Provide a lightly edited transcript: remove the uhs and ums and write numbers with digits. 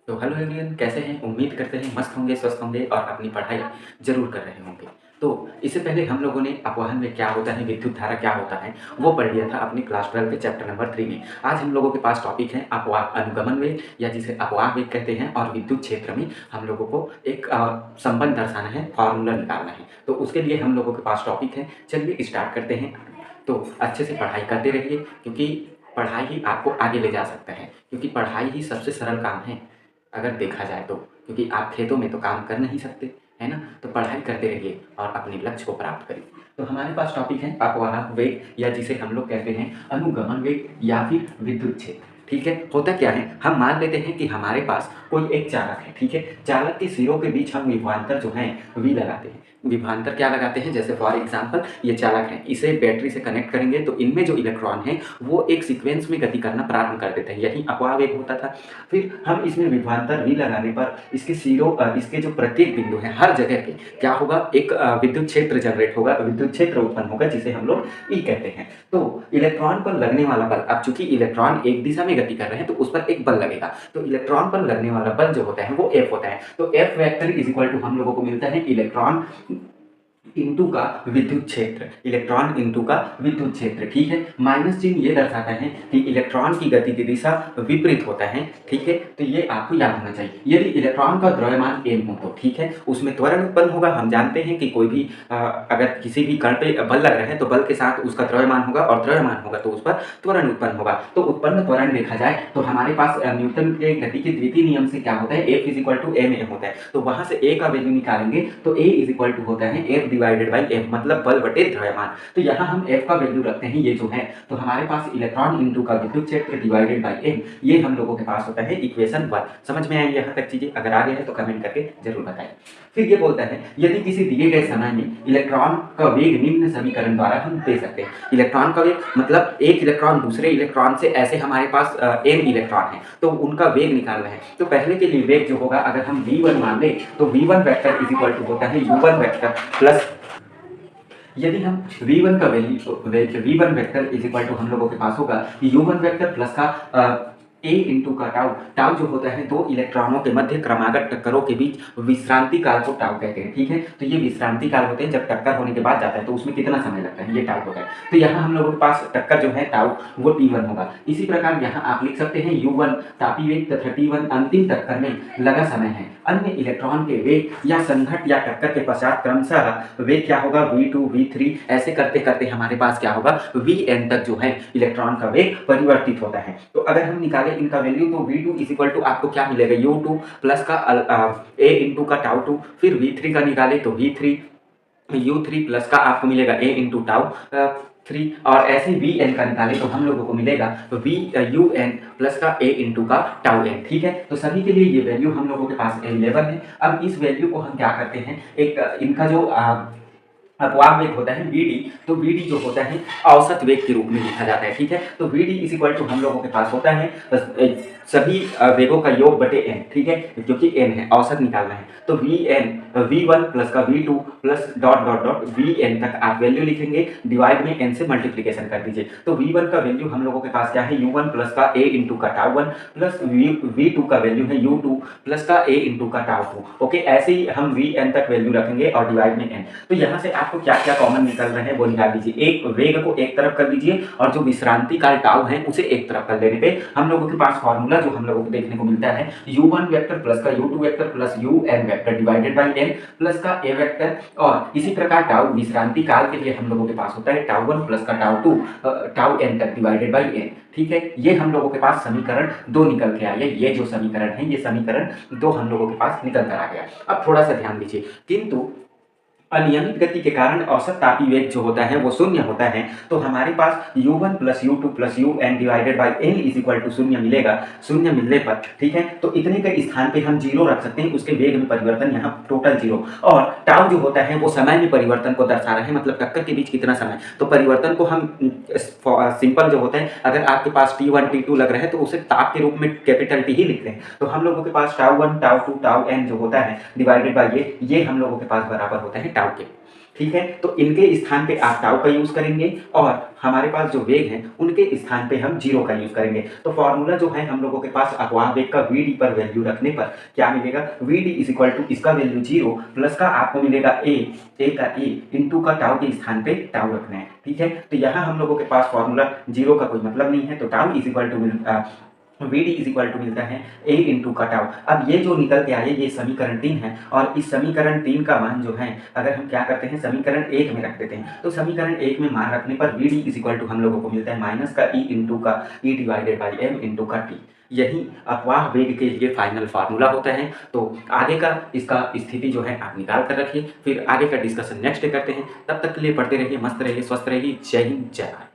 तो hello everyone, कैसे हैं? उम्मीद करते हैं मस्त होंगे, स्वस्थ होंगे और अपनी पढ़ाई ज़रूर कर रहे होंगे। तो इससे पहले हम लोगों ने अपवहन में क्या होता है, विद्युत धारा क्या होता है, वो पढ़ लिया था अपनी क्लास 12 के चैप्टर नंबर 3 में। आज हम लोगों के पास टॉपिक है अपवाह अनुगमन वेग या जिसे अपवाह वेग कहते हैं और विद्युत क्षेत्र में हम लोगों को एक संबंध दर्शाना है, फॉर्मूला निकालना है। तो उसके लिए हम लोगों के पास टॉपिक है। चलिए स्टार्ट करते हैं। तो अच्छे से पढ़ाई करते रहिए, क्योंकि पढ़ाई ही आपको आगे ले जा सकता है, क्योंकि पढ़ाई ही सबसे सरल काम है अगर देखा जाए तो, क्योंकि आप खेतों में तो काम कर नहीं सकते, है ना? तो पढ़ाई करते रहिए और अपने लक्ष्य को प्राप्त करिए। तो हमारे पास टॉपिक है अपवाह वेग या जिसे हम लोग कहते हैं अनुगमन वेग या फिर विद्युत क्षेत्र। ठीक है, होता क्या है, हम मान लेते हैं कि हमारे पास कोई एक चालक है। ठीक है, चालक के सिरों के बीच हम विभवांतर जो है वी लगाते हैं। विभवांतर क्या लगाते हैं? जैसे फॉर एग्जाम्पल ये चालक है, इसे बैटरी से कनेक्ट करेंगे तो इनमें जो इलेक्ट्रॉन है वो एक सीक्वेंस में गति करना प्रारंभ कर देते हैं, यही अपवाह वेग होता था। फिर हम इसमें विभवांतर वी लगाने पर इसके सिरों इसके जो प्रत्येक बिंदु है हर जगह पे क्या होगा, एक विद्युत क्षेत्र जनरेट होगा, विद्युत क्षेत्र उत्पन्न होगा, जिसे हम लोग ई कहते हैं। तो इलेक्ट्रॉन पर लगने वाला बल, अब चूंकि इलेक्ट्रॉन एक दिशा में गति कर रहे हैं तो उस पर एक बल लगेगा, तो इलेक्ट्रॉन पर लगने वाला बल जो होता है वो एफ होता है। तो F vector is equal to हम लोगों को मिलता है इलेक्ट्रॉन इंटू का विद्युत क्षेत्र, इलेक्ट्रॉन इंटू का विद्युत क्षेत्र। ठीक है, माइनस चिन्ह ये दर्शाता है कि इलेक्ट्रॉन की गति की दिशा विपरीत होता है। ठीक है, तो ये आपको याद होना चाहिए। यदि इलेक्ट्रॉन का द्रव्यमान m हो तो ठीक है, उसमें त्वरण उत्पन्न होगा। हम जानते हैं कि कोई भी अगर किसी भी कण पे बल लग रहा है तो बल के साथ उसका द्रव्यमान होगा और द्रव्यमान होगा तो उस पर त्वरण उत्पन्न होगा। तो उत्पन्न त्वरण देखा जाए तो हमारे पास न्यूटन के गति के द्वितीय नियम से क्या होता है, F is equal to M होता है। तो वहां से A का वैल्यू निकालेंगे तो A इज इक्वल टू होता है F डिवाइडेड बाई m, मतलब बल बटे द्रव्यमान। तो यहाँ हम F का वैल्यू रखते हैं, ये जो है, तो हमारे पास इलेक्ट्रॉन इंटू का विद्युत क्षेत्र डिवाइडेड बाई m, ये हम लोगों के पास होता है इक्वेशन 1। समझ में आई यहाँ तक चीजें? अगर आगे है तो कमेंट करके जरूर बताएं। फिर ये बोलता है यदि किसी दिए गए समय में इलेक्ट्रॉन का वेग निम्न समीकरण द्वारा हम दे सकते हैं। इलेक्ट्रॉन का वेग मतलब एक इलेक्ट्रॉन दूसरे इलेक्ट्रॉन से, ऐसे हमारे पास n इलेक्ट्रॉन है तो उनका वेग निकालना है। तो पहले के लिए वेग जो होगा, अगर हम v1 मान लें तो v1 vector is equal to होता है u1 वेक्टर प्लस, यदि हम v1 का value v1 vector is equal to हम लोगों के पास होगा u1 वेक्टर प्लस का a इंटू का टाउ। टाउ जो होता है दो इलेक्ट्रॉनों के मध्य क्रमागत टक्करों के बीच विश्रांति काल को टाउ कहते हैं। ठीक है, तो ये विश्रांति काल होते हैं, जब टक्कर होने के बाद जाता है तो उसमें कितना समय लगता है, ये टाउ होता है। तो यहाँ हम लोगों के पास टक्कर जो है टाउ वो t1 होगा। इसी प्रकार यहाँ आप लिख सकते हैं u1 तापी वेग तथा t1 अंतिम टक्कर में लगा समय है। अन्य इलेक्ट्रॉन के वेग या संघट या टक्कर के पश्चात क्रमशः वेग क्या होगा, v2 v3, ऐसे करते करते हमारे पास क्या होगा, vn तक जो है इलेक्ट्रॉन का वेग परिवर्तित होता है। तो अगर हम निकालें इनका वैल्यू तो v2 इज इक्वल टू आपको क्या मिलेगा, u2 प्लस का a इंटू का टाउ 2, फिर v3 का निकाले तो v3 u3 प्लस का आपको मिलेगा a इंटू टाउ 3, और ऐसे वी एन का निकाले तो हम लोगों को मिलेगा वी यू एन प्लस का ए इंटू का टाउ एन। ठीक है, तो सभी के लिए ये वैल्यू हम लोगों के पास अवेलेबल है। अब इस वैल्यू को हम क्या करते हैं, एक इनका जो अपवाह वेग होता है Vd, तो Vd जो होता है औसत वेग के रूप में लिखा जाता है। ठीक है, तो Vd इज इक्वल टू हम लोगों के पास होता है सभी वेगों का योग बटे n। ठीक है, क्योंकि n है, औसत निकालना है, तो Vn V1 प्लस का V2 plus dot dot dot Vn तक आप वैल्यू लिखेंगे, डिवाइड में n से मल्टीप्लीकेशन कर दीजिए। तो V1 का वैल्यू हम लोगों के पास क्या है, U1 प्लस का a इंटू का टाउ 1 प्लस V2 का वैल्यू है U2 प्लस का a इंटू का टाउ 2। ओके, ऐसे ही हम Vn तक वैल्यू रखेंगे और डिवाइड में n। तो यहाँ से आपको क्या क्या कॉमन निकल रहे हैं वो निकाल दीजिए। एक वेग को एक तरफ कर लीजिए और जो विश्रांति काल टाउ है उसे एक तरफ कर लेने पे हम लोगों के पास फॉर्मूला जो हम लोगों को देखने को मिलता है u1 वेक्टर प्लस का u2 vector plus un vector divided by n plus का a वेक्टर, और इसी प्रकार टाउ विश्रांति काल के लिए हम लोगों के पास होता है टाउ 1 प्लस का टाउ 2 टाउ n तक डिवाइडेड बाई n। ठीक है, ये हम लोगों के पास समीकरण 2 निकल के आया। ये जो समीकरण है, ये समीकरण 2 हम लोगों के पास निकल कर आ गया। अब थोड़ा सा ध्यान दीजिए, किंतु अनियमित गति के कारण औसत तापी वेग जो होता है वो शून्य होता है। तो हमारे पास u1 plus u2 plus un divided by n is equal to शून्य मिलेगा। शून्य मिलने पर ठीक है, तो इतने के स्थान पे हम जीरो रख सकते हैं, उसके वेग में परिवर्तन यहाँ टोटल जीरो, और टाउ जो होता है वो समय में परिवर्तन को दर्शा रहे हैं, मतलब टक्कर के बीच कितना समय। तो परिवर्तन को हम सिंपल जो होता है, अगर आपके पास t1 t2 लग रहा है तो उसे ताप के रूप में कैपिटल T ही लिखते हैं। तो हम लोगों के पास टाउ 1 टाउ 2 टाउ n जो होता है डिवाइडेड बाई ये हम लोगों के पास बराबर होता है टाउ के। ठीक है? तो इनके स्थान पे आप टाउ का यूज़ करेंगे और हमारे पास जो वेग हैं, उनके स्थान पे हम 0 का यूज़ करेंगे। तो फ़ॉर्मूला जो है हम लोगों के पास अपवाह वेग का वीडी पर वैल्यू रखने पर क्या मिलेगा? वीडी इज़ इक्वल टू इसका वैल्यू 0 प्लस का आपको मिलेगा ए का ए इंटू का टाउ के स्थान पे टाउ रखना है, ठीक है? तो यहाँ हम लोगों के पास फ़ॉर्मूला 0 का कोई मतलब नहीं है, तो tau is equal to VD is equal to मिलता है ए इंटू का टाउ। अब ये जो निकल के आए ये समीकरण 3 है और इस समीकरण 3 का मान जो है अगर हम क्या करते हैं समीकरण 1 में रख देते हैं, तो समीकरण 1 में मान रखने पर वीडी इज इक्वल टू हम लोगों को मिलता है माइनस का ई इंटू का E divided by M into का टी। यही अपवाह वेग के लिए फाइनल फार्मूला होता है। तो आगे का इसका स्थिति जो है आप निकाल कर रखिए, फिर आगे का डिस्कशन नेक्स्ट डे करते हैं। तब तक के लिए पढ़ते रहिए, मस्त रहिए, स्वस्थ रहिए। जय हिंद, जय भारत।